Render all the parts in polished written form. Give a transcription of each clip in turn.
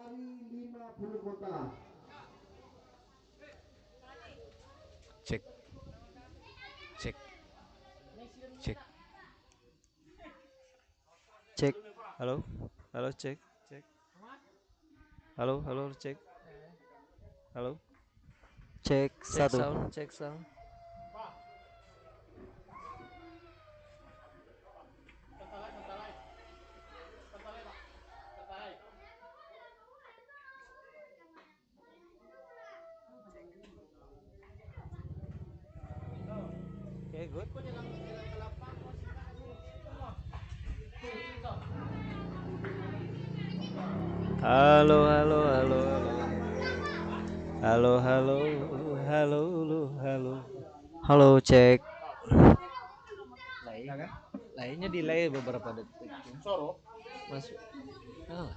dari 50 kota. Cek, cek, cek. Cek. Halo, halo, cek, cek. Halo, halo, cek. Halo. Cek Cek satu. sound, cek sound. Oke, good. Halo, halo, halo, halo. Halo, halo, halo, halo. Halo cek. Lainnya delay beberapa detik. Masuk. Ah.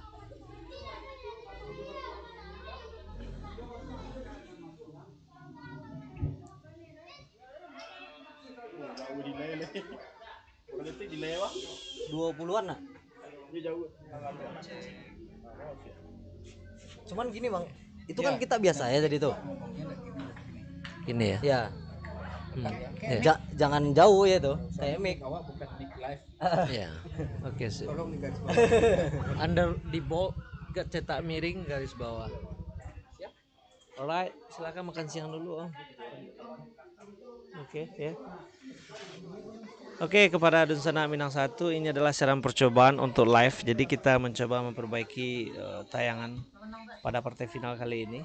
Jauh delay nih. Berapa detik delay wah? 20-an lah. Ini jauh. Cuman gini bang, itu kan kita biasa ya tadi tuh. Ini ya. Ya, Ya. jangan jauh ya tuh. Kayak mic. Bukan mic live. Ya. Oke, sih. Tolong nih guys. Anda di bold cetak miring garis bawah. Siap. Alright, silakan makan siang dulu Om. Oke, ya. Oke, kepada Dunsana Minang 1, ini adalah siaran percobaan untuk live. Jadi kita mencoba memperbaiki tayangan pada partai final kali ini.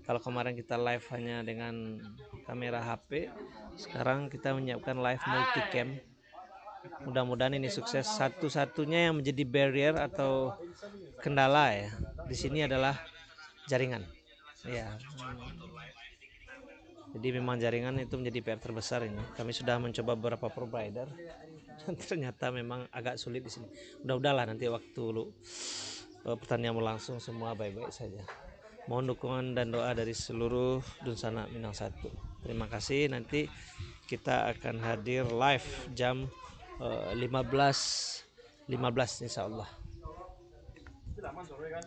Kalau kemarin kita live hanya dengan kamera HP, sekarang kita menyiapkan live multicam. Mudah-mudahan ini sukses. Satu-satunya yang menjadi barrier atau kendala ya di sini adalah jaringan. Ya. Jadi memang jaringan itu menjadi PR terbesar ini. Kami sudah mencoba beberapa provider dan ternyata memang agak sulit di sini. Mudah-mudahan nanti waktu pertandingan berlangsung semua baik-baik saja. Mohon dukungan dan doa dari seluruh Dunsana Minang 1. Terima kasih. Nanti kita akan hadir live jam 15.15 insya Allah. Itu lama sore kan.